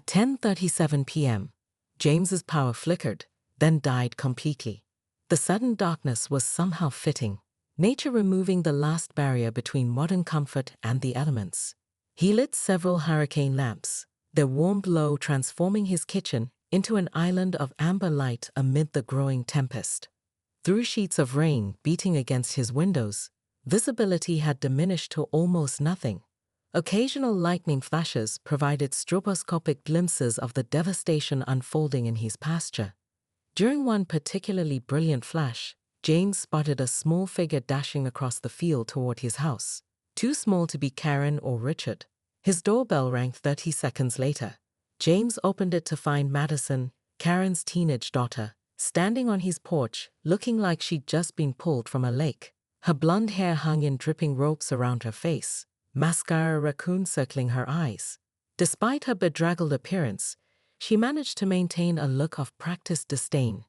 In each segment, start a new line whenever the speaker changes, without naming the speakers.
10:37 p.m. James's power flickered, then died completely. The sudden darkness was somehow fitting, nature removing the last barrier between modern comfort and the elements. He lit several hurricane lamps, their warm glow transforming his kitchen into an island of amber light amid the growing tempest. Through sheets of rain beating against his windows, visibility had diminished to almost nothing. Occasional lightning flashes provided stroboscopic glimpses of the devastation unfolding in his pasture. During one particularly brilliant flash, James spotted a small figure dashing across the field toward his house. Too small to be Karen or Richard. His doorbell rang 30 seconds later. James opened it to find Madison, Karen's teenage daughter, standing on his porch, looking like she'd just been pulled from a lake. Her blonde hair hung in dripping ropes around her face, mascara raccoon circling her eyes. Despite her bedraggled appearance, she managed to maintain a look of practiced disdain.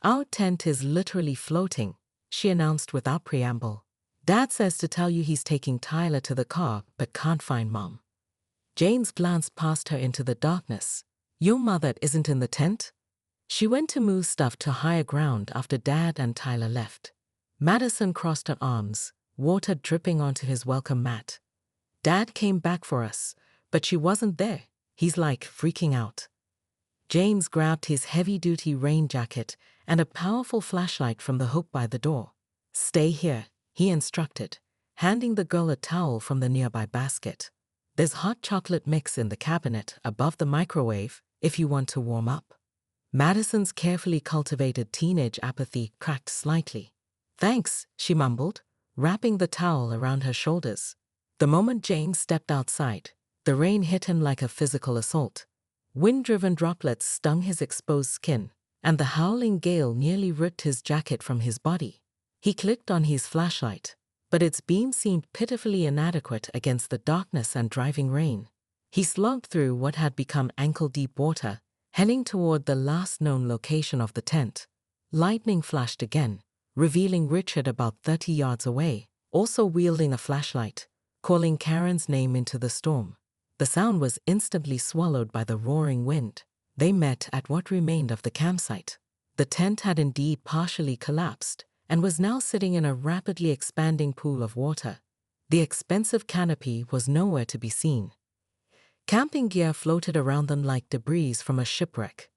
"Our tent is literally floating," she announced without preamble. "Dad says to tell you he's taking Tyler to the car but can't find Mom." James glanced past her into the darkness. "Your mother isn't in the tent?" "She went to move stuff to higher ground after Dad and Tyler left." Madison crossed her arms, water dripping onto his welcome mat. "Dad came back for us, but she wasn't there. He's like freaking out." James grabbed his heavy-duty rain jacket and a powerful flashlight from the hook by the door. "Stay here," he instructed, handing the girl a towel from the nearby basket. "There's hot chocolate mix in the cabinet above the microwave if you want to warm up." Madison's carefully cultivated teenage apathy cracked slightly. "Thanks," she mumbled, wrapping the towel around her shoulders. The moment James stepped outside, the rain hit him like a physical assault. Wind-driven droplets stung his exposed skin, and the howling gale nearly ripped his jacket from his body. He clicked on his flashlight, but its beam seemed pitifully inadequate against the darkness and driving rain. He slogged through what had become ankle-deep water, heading toward the last known location of the tent. Lightning flashed again, revealing Richard about 30 yards away, also wielding a flashlight, calling Karen's name into the storm. The sound was instantly swallowed by the roaring wind. They met at what remained of the campsite. The tent had indeed partially collapsed and was now sitting in a rapidly expanding pool of water. The expensive canopy was nowhere to be seen. Camping gear floated around them like debris from a shipwreck.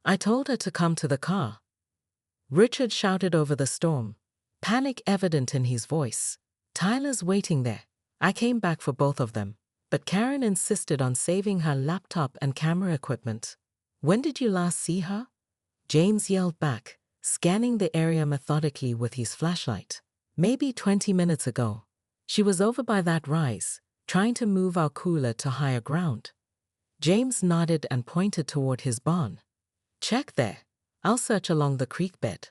"I told her to come to the car," Richard shouted over the storm, panic evident in his voice. "Tyler's waiting there. I came back for both of them, but Karen insisted on saving her laptop and camera equipment." "When did you last see her?" James yelled back, scanning the area methodically with his flashlight. "Maybe 20 minutes ago. She was over by that rise, trying to move our cooler to higher ground." James nodded and pointed toward his barn. "Check there. I'll search along the creek bed."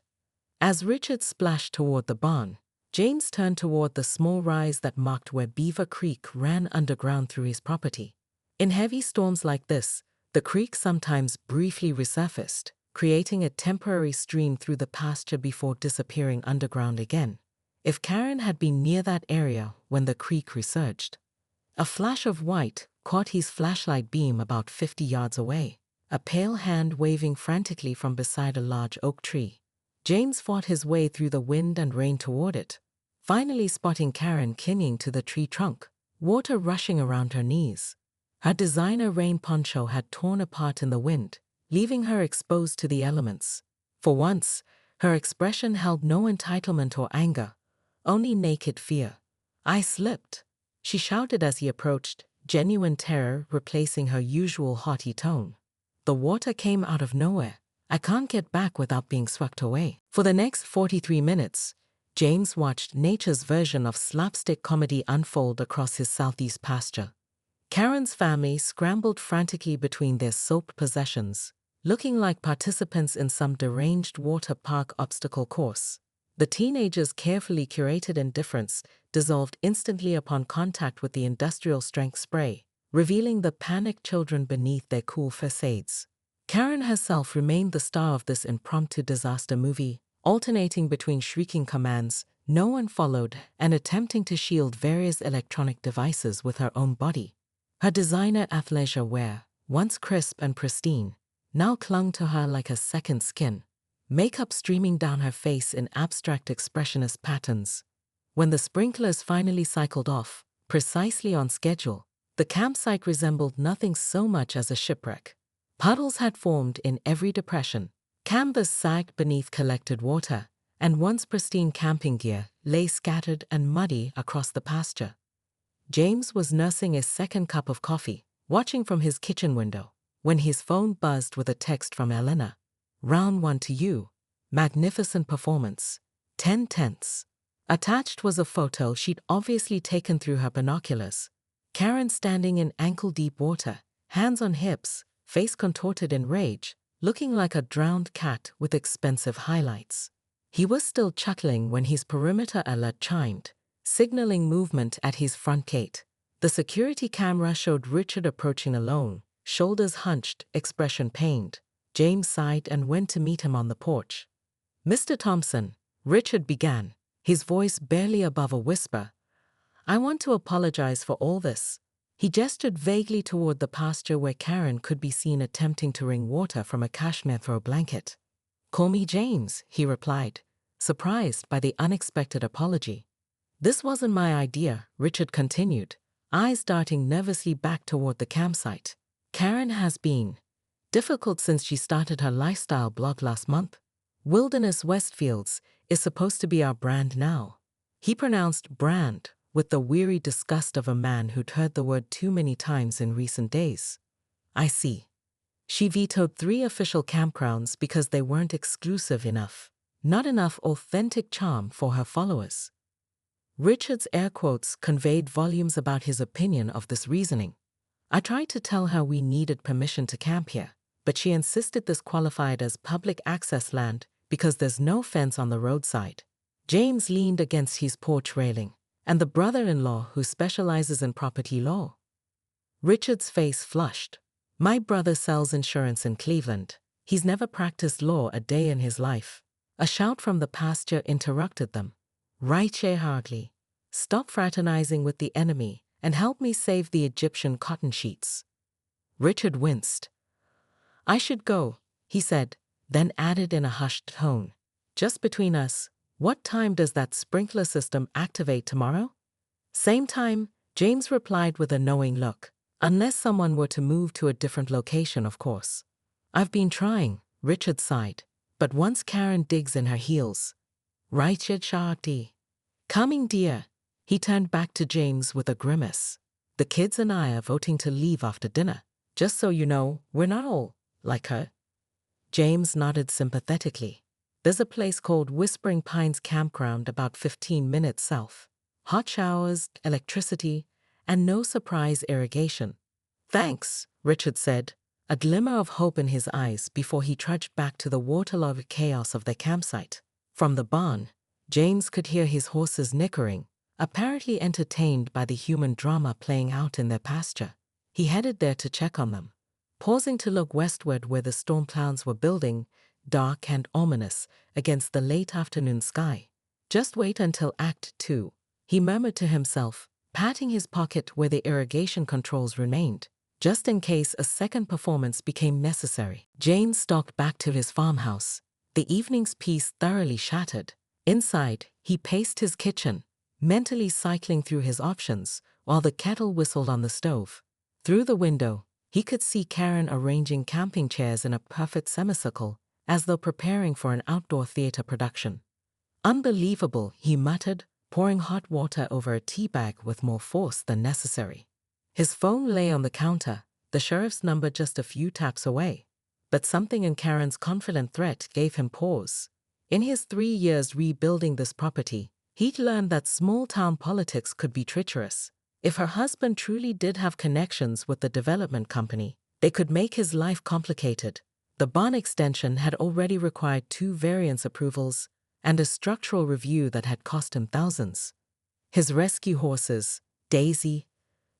As Richard splashed toward the barn, James turned toward the small rise that marked where Beaver Creek ran underground through his property. In heavy storms like this, the creek sometimes briefly resurfaced, creating a temporary stream through the pasture before disappearing underground again. If Karen had been near that area when the creek resurged. A flash of white caught his flashlight beam about 50 yards away, a pale hand waving frantically from beside a large oak tree. James fought his way through the wind and rain toward it, finally spotting Karen clinging to the tree trunk, water rushing around her knees. Her designer rain poncho had torn apart in the wind, leaving her exposed to the elements. For once, her expression held no entitlement or anger, only naked fear. "I slipped," she shouted as he approached, genuine terror replacing her usual haughty tone. "The water came out of nowhere. I can't get back without being swept away." For the next 43 minutes, James watched nature's version of slapstick comedy unfold across his southeast pasture. Karen's family scrambled frantically between their soap possessions, looking like participants in some deranged water park obstacle course. The teenagers' carefully curated indifference dissolved instantly upon contact with the industrial-strength spray, revealing the panicked children beneath their cool facades. Karen herself remained the star of this impromptu disaster movie, alternating between shrieking commands no one followed and attempting to shield various electronic devices with her own body. Her designer athleisure wear, once crisp and pristine, now clung to her like a second skin, makeup streaming down her face in abstract expressionist patterns. When the sprinklers finally cycled off, precisely on schedule, the campsite resembled nothing so much as a shipwreck. Puddles had formed in every depression, canvas sagged beneath collected water, and once pristine camping gear lay scattered and muddy across the pasture. James was nursing a second cup of coffee, watching from his kitchen window, when his phone buzzed with a text from Elena. "Round 1 to you. Magnificent performance. 10 tenths." Attached was a photo she'd obviously taken through her binoculars. Karen standing in ankle-deep water, hands on hips, face contorted in rage, looking like a drowned cat with expensive highlights. He was still chuckling when his perimeter alert chimed, signaling movement at his front gate. The security camera showed Richard approaching alone, shoulders hunched, expression pained. James sighed and went to meet him on the porch. "Mr. Thompson," Richard began, his voice barely above a whisper, "I want to apologize for all this." He gestured vaguely toward the pasture where Karen could be seen attempting to wring water from a cashmere throw blanket. "Call me James," he replied, surprised by the unexpected apology. "This wasn't my idea," Richard continued, eyes darting nervously back toward the campsite. "Karen has been difficult since she started her lifestyle blog last month. Wilderness Westfields is supposed to be our brand now." He pronounced brand with the weary disgust of a man who'd heard the word too many times in recent days. "I see. She vetoed 3 official campgrounds because they weren't exclusive enough, not enough authentic charm for her followers." Richard's air quotes conveyed volumes about his opinion of this reasoning. "I tried to tell her we needed permission to camp here, but she insisted this qualified as public access land because there's no fence on the roadside." James leaned against his porch railing. "And the brother-in-law who specializes in property law?" Richard's face flushed. "My brother sells insurance in Cleveland. He's never practiced law a day in his life." A shout from the pasture interrupted them. "Right, Hartley. Stop fraternizing with the enemy and help me save the Egyptian cotton sheets." Richard winced. "I should go," he said, then added in a hushed tone, "Just between us, what time does that sprinkler system activate tomorrow?" "Same time," James replied with a knowing look. "Unless someone were to move to a different location, of course." "I've been trying," Richard sighed, "but once Karen digs in her heels." "Richard Shardy. Coming, dear." He turned back to James with a grimace. "The kids and I are voting to leave after dinner. Just so you know, we're not all like her." James nodded sympathetically. "There's a place called Whispering Pines Campground about 15 minutes south. Hot showers, electricity, and no surprise irrigation." "Thanks," Richard said, a glimmer of hope in his eyes before he trudged back to the waterlogged chaos of their campsite. From the barn, James could hear his horses nickering, apparently entertained by the human drama playing out in their pasture. He headed there to check on them, pausing to look westward where the storm clouds were building, dark and ominous, against the late afternoon sky. "Just wait until Act 2, he murmured to himself, patting his pocket where the irrigation controls remained, just in case a second performance became necessary. James stalked back to his farmhouse, the evening's peace thoroughly shattered. Inside, he paced his kitchen, mentally cycling through his options, while the kettle whistled on the stove. Through the window, he could see Karen arranging camping chairs in a perfect semicircle, as though preparing for an outdoor theater production. "Unbelievable," he muttered, pouring hot water over a tea bag with more force than necessary. His phone lay on the counter, the sheriff's number just a few taps away. But something in Karen's confident threat gave him pause. In his 3 years rebuilding this property, he'd learned that small-town politics could be treacherous. If her husband truly did have connections with the development company, they could make his life complicated. The barn extension had already required 2 variance approvals and a structural review that had cost him thousands. His rescue horses, Daisy,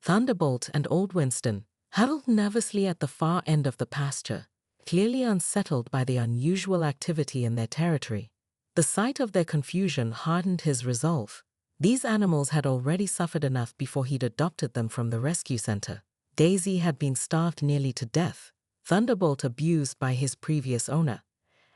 Thunderbolt, and Old Winston, huddled nervously at the far end of the pasture, clearly unsettled by the unusual activity in their territory. The sight of their confusion hardened his resolve. These animals had already suffered enough before he'd adopted them from the rescue center. Daisy had been starved nearly to death, Thunderbolt abused by his previous owner,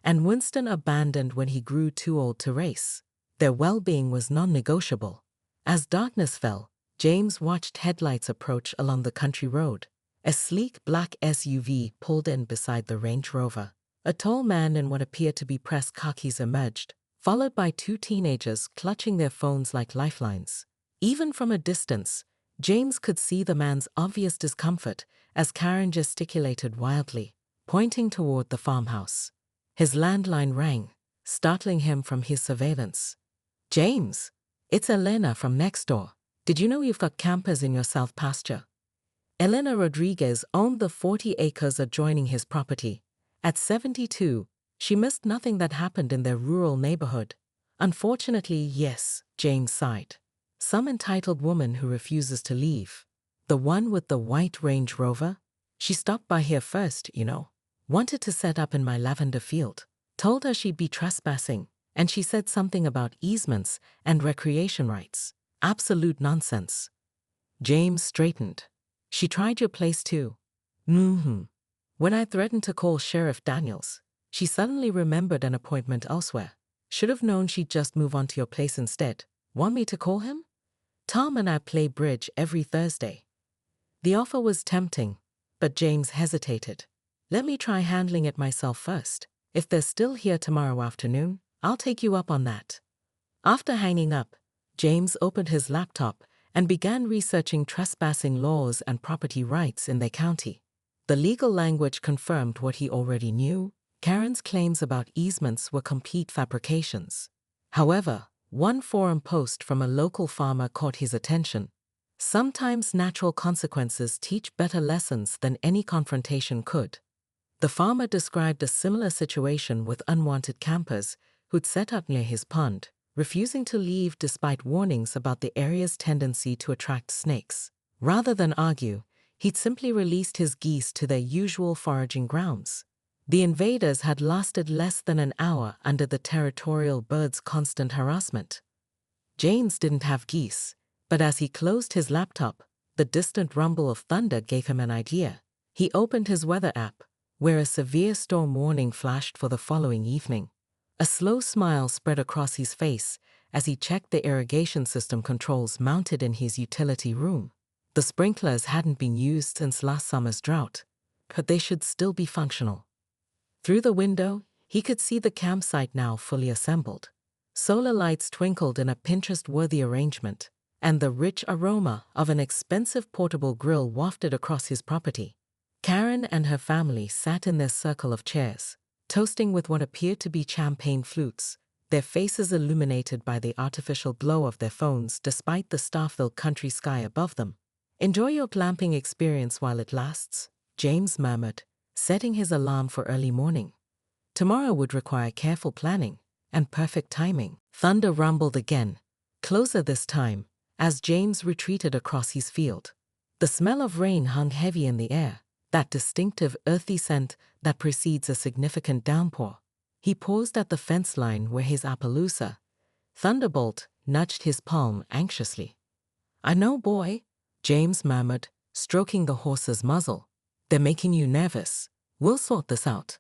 and Winston abandoned when he grew too old to race. Their well-being was non-negotiable. As darkness fell, James watched headlights approach along the country road. A sleek black SUV pulled in beside the Range Rover. A tall man in what appeared to be pressed khakis emerged, followed by two teenagers clutching their phones like lifelines. Even from a distance, James could see the man's obvious discomfort as Karen gesticulated wildly, pointing toward the farmhouse. His landline rang, startling him from his surveillance. "James, it's Elena from next door. Did you know you've got campers in your south pasture?" Elena Rodriguez owned the 40 acres adjoining his property. At 72, she missed nothing that happened in their rural neighborhood. "Unfortunately, yes," James sighed. "Some entitled woman who refuses to leave. The one with the white Range Rover? She stopped by here first, you know. Wanted to set up in my lavender field. Told her she'd be trespassing, and she said something about easements and recreation rights. Absolute nonsense." James straightened. "She tried your place too." "Mm-hmm. When I threatened to call Sheriff Daniels, she suddenly remembered an appointment elsewhere. Should have known she'd just move on to your place instead. Want me to call him? Tom and I play bridge every Thursday." The offer was tempting, but James hesitated. "Let me try handling it myself first. If they're still here tomorrow afternoon, I'll take you up on that." After hanging up, James opened his laptop and began researching trespassing laws and property rights in their county. The legal language confirmed what he already knew. Karen's claims about easements were complete fabrications. However, one forum post from a local farmer caught his attention. "Sometimes natural consequences teach better lessons than any confrontation could." The farmer described a similar situation with unwanted campers who'd set up near his pond, refusing to leave despite warnings about the area's tendency to attract snakes. Rather than argue, he'd simply released his geese to their usual foraging grounds. The invaders had lasted less than an hour under the territorial birds' constant harassment. James didn't have geese, but as he closed his laptop, the distant rumble of thunder gave him an idea. He opened his weather app, where a severe storm warning flashed for the following evening. A slow smile spread across his face as he checked the irrigation system controls mounted in his utility room. The sprinklers hadn't been used since last summer's drought, but they should still be functional. Through the window, he could see the campsite now fully assembled. Solar lights twinkled in a Pinterest-worthy arrangement, and the rich aroma of an expensive portable grill wafted across his property. Karen and her family sat in their circle of chairs, toasting with what appeared to be champagne flutes, their faces illuminated by the artificial glow of their phones despite the star-filled country sky above them. "Enjoy your glamping experience while it lasts," James murmured, setting his alarm for early morning. Tomorrow would require careful planning and perfect timing. Thunder rumbled again, closer this time, as James retreated across his field. The smell of rain hung heavy in the air, that distinctive earthy scent that precedes a significant downpour. He paused at the fence line where his Appaloosa, Thunderbolt, nudged his palm anxiously. "I know, boy," James murmured, stroking the horse's muzzle. "They're making you nervous. We'll sort this out."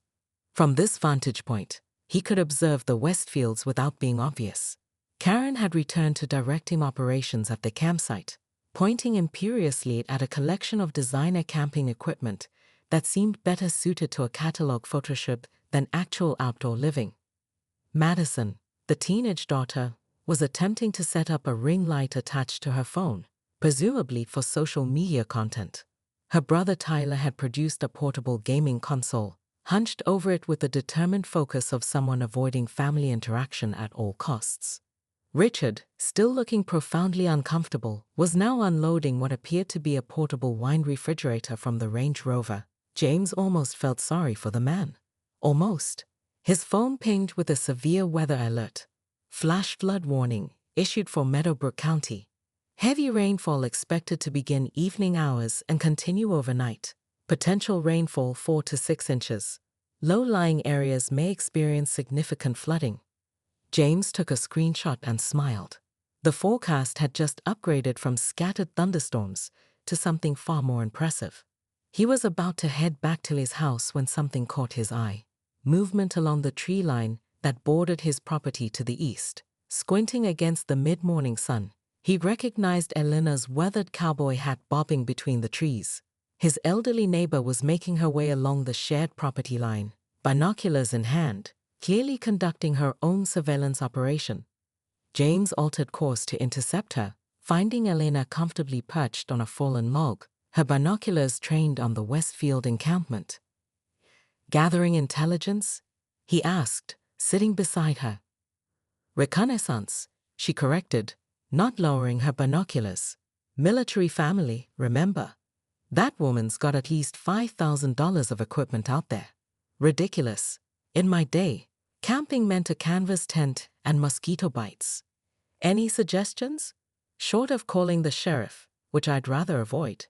From this vantage point, he could observe the Westfields without being obvious. Karen had returned to directing operations at the campsite, pointing imperiously at a collection of designer camping equipment that seemed better suited to a catalog photoshoot than actual outdoor living. Madison, the teenage daughter, was attempting to set up a ring light attached to her phone, presumably for social media content. Her brother Tyler had produced a portable gaming console, hunched over it with the determined focus of someone avoiding family interaction at all costs. Richard, still looking profoundly uncomfortable, was now unloading what appeared to be a portable wine refrigerator from the Range Rover. James almost felt sorry for the man. Almost. His phone pinged with a severe weather alert. Flash flood warning, issued for Meadowbrook County. Heavy rainfall expected to begin evening hours and continue overnight. Potential rainfall 4 to 6 inches. Low-lying areas may experience significant flooding. James took a screenshot and smiled. The forecast had just upgraded from scattered thunderstorms to something far more impressive. He was about to head back to his house when something caught his eye. Movement along the tree line that bordered his property to the east. Squinting against the mid-morning sun, he recognized Elena's weathered cowboy hat bobbing between the trees. His elderly neighbor was making her way along the shared property line, binoculars in hand, clearly conducting her own surveillance operation. James altered course to intercept her, finding Elena comfortably perched on a fallen log, her binoculars trained on the Westfield encampment. "Gathering intelligence?" he asked, sitting beside her. "Reconnaissance," she corrected, not lowering her binoculars. "Military family, remember? That woman's got at least $5,000 of equipment out there." Ridiculous. In my day, camping meant a canvas tent and mosquito bites. Any suggestions? Short of calling the sheriff, which I'd rather avoid.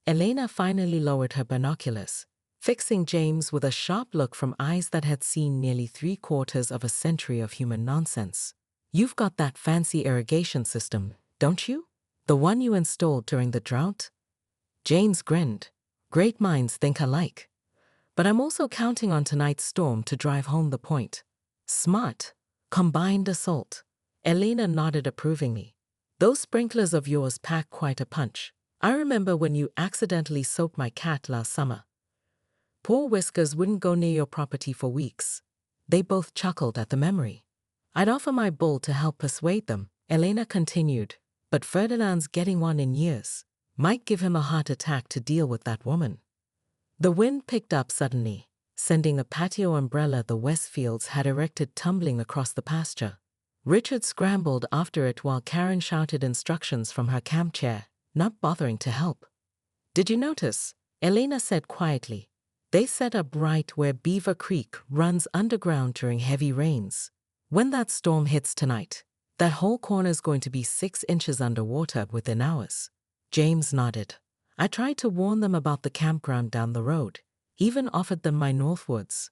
Elena finally lowered her binoculars, fixing James with a sharp look from eyes that had seen nearly 3/4 of a century of human nonsense. "You've got that fancy irrigation system, don't you? The one you installed during the drought?" James grinned. "Great minds think alike. But I'm also counting on tonight's storm to drive home the point." "Smart. Combined assault." Elena nodded approvingly. "Those sprinklers of yours pack quite a punch. I remember when you accidentally soaked my cat last summer. Poor Whiskers wouldn't go near your property for weeks." They both chuckled at the memory. "I'd offer my bull to help persuade them," Elena continued, "but Ferdinand's getting one in years. Might give him a heart attack to deal with that woman." The wind picked up suddenly, sending a patio umbrella the Westfields had erected tumbling across the pasture. Richard scrambled after it while Karen shouted instructions from her camp chair, not bothering to help. "Did you notice?" Elena said quietly. "They set up right where Beaver Creek runs underground during heavy rains. When that storm hits tonight, that whole corner's going to be 6 inches underwater within hours." James nodded. "I tried to warn them about the campground down the road, even offered them my Northwoods.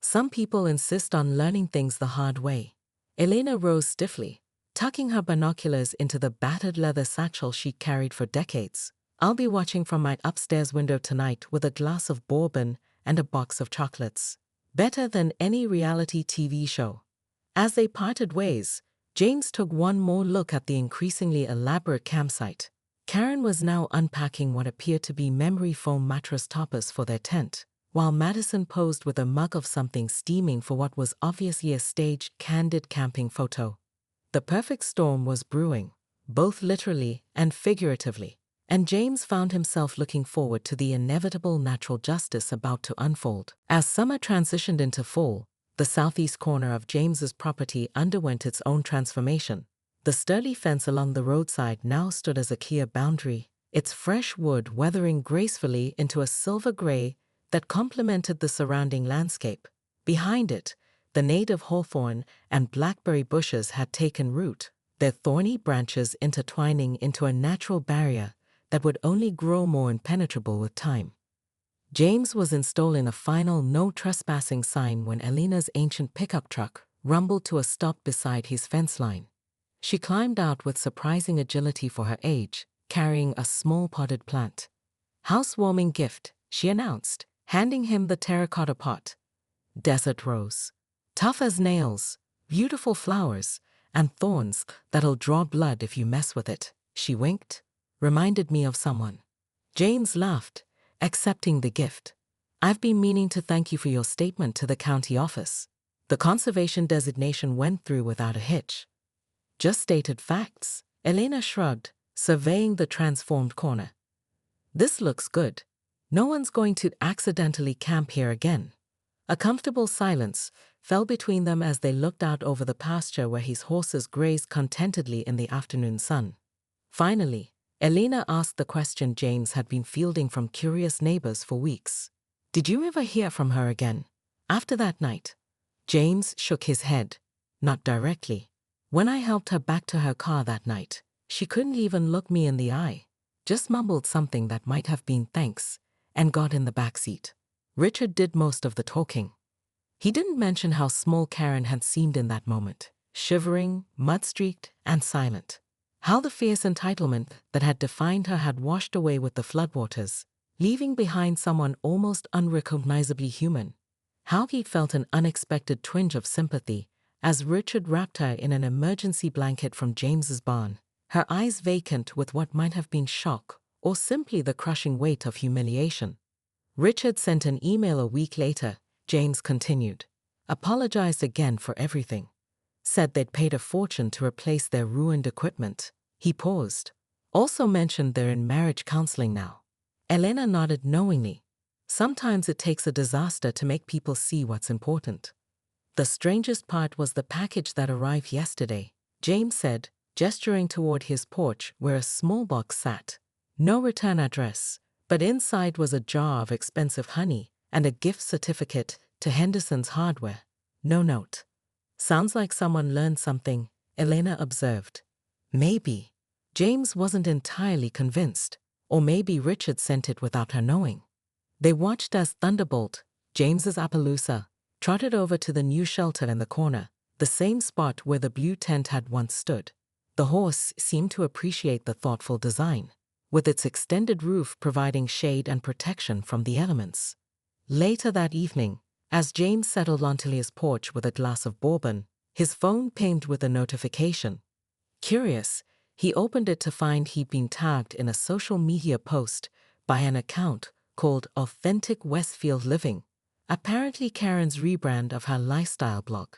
Some people insist on learning things the hard way." Elena rose stiffly, tucking her binoculars into the battered leather satchel she'd carried for decades. "I'll be watching from my upstairs window tonight with a glass of bourbon and a box of chocolates. Better than any reality TV show." As they parted ways, James took one more look at the increasingly elaborate campsite. Karen was now unpacking what appeared to be memory foam mattress toppers for their tent, while Madison posed with a mug of something steaming for what was obviously a staged, candid camping photo. The perfect storm was brewing, both literally and figuratively, and James found himself looking forward to the inevitable natural justice about to unfold. As summer transitioned into fall, the southeast corner of James's property underwent its own transformation. The sturdy fence along the roadside now stood as a clear boundary, its fresh wood weathering gracefully into a silver gray that complemented the surrounding landscape. Behind it, the native hawthorn and blackberry bushes had taken root, their thorny branches intertwining into a natural barrier that would only grow more impenetrable with time. James was installing a final no trespassing sign when Elena's ancient pickup truck rumbled to a stop beside his fence line. She climbed out with surprising agility for her age, carrying a small potted plant. "Housewarming gift," she announced, handing him the terracotta pot. "Desert rose. Tough as nails, beautiful flowers, and thorns that'll draw blood if you mess with it." She winked. "Reminded me of someone." James laughed, accepting the gift. "I've been meaning to thank you for your statement to the county office. The conservation designation went through without a hitch." "Just stated facts," Elena shrugged, surveying the transformed corner. "This looks good. No one's going to accidentally camp here again." A comfortable silence fell between them as they looked out over the pasture where his horses grazed contentedly in the afternoon sun. Finally, Elena asked the question James had been fielding from curious neighbors for weeks. "Did you ever hear from her again after that night?" James shook his head. "Not directly. When I helped her back to her car that night, she couldn't even look me in the eye. Just mumbled something that might have been thanks, and got in the back seat. Richard did most of the talking. He didn't mention how small Karen had seemed in that moment, shivering, mud-streaked, and silent. How the fierce entitlement that had defined her had washed away with the floodwaters, leaving behind someone almost unrecognizably human. How he felt an unexpected twinge of sympathy as Richard wrapped her in an emergency blanket from James's barn, her eyes vacant with what might have been shock or simply the crushing weight of humiliation. Richard sent an email a week later, James continued. Apologized again for everything. Said they'd paid a fortune to replace their ruined equipment. He paused. Also mentioned they're in marriage counseling now. Elena nodded knowingly. Sometimes it takes a disaster to make people see what's important. The strangest part was the package that arrived yesterday, James said, gesturing toward his porch where a small box sat. No return address, but inside was a jar of expensive honey and a gift certificate to Henderson's Hardware. No note. Sounds like someone learned something, Elena observed. Maybe. James wasn't entirely convinced, or maybe Richard sent it without her knowing. They watched as Thunderbolt, James's Appaloosa, trotted over to the new shelter in the corner, the same spot where the blue tent had once stood. The horse seemed to appreciate the thoughtful design, with its extended roof providing shade and protection from the elements. Later that evening, as James settled onto his porch with a glass of bourbon, his phone pinged with a notification. Curious, he opened it to find he'd been tagged in a social media post by an account called Authentic Westfield Living, apparently Karen's rebrand of her lifestyle blog.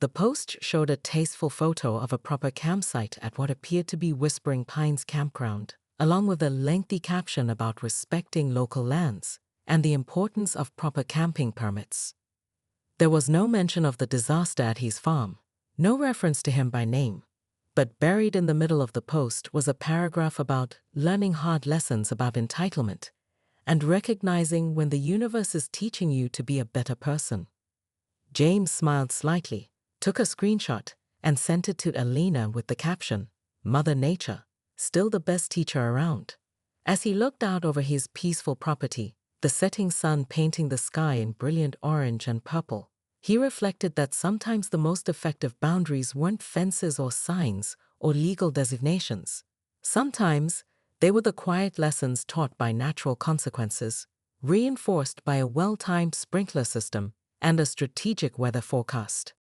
The post showed a tasteful photo of a proper campsite at what appeared to be Whispering Pines Campground, along with a lengthy caption about respecting local lands and the importance of proper camping permits. There was no mention of the disaster at his farm, no reference to him by name, but buried in the middle of the post was a paragraph about learning hard lessons about entitlement and recognizing when the universe is teaching you to be a better person. James smiled slightly, took a screenshot, and sent it to Elena with the caption, "Mother Nature, still the best teacher around." As he looked out over his peaceful property, the setting sun painting the sky in brilliant orange and purple, he reflected that sometimes the most effective boundaries weren't fences or signs or legal designations. Sometimes they were the quiet lessons taught by natural consequences, reinforced by a well-timed sprinkler system and a strategic weather forecast.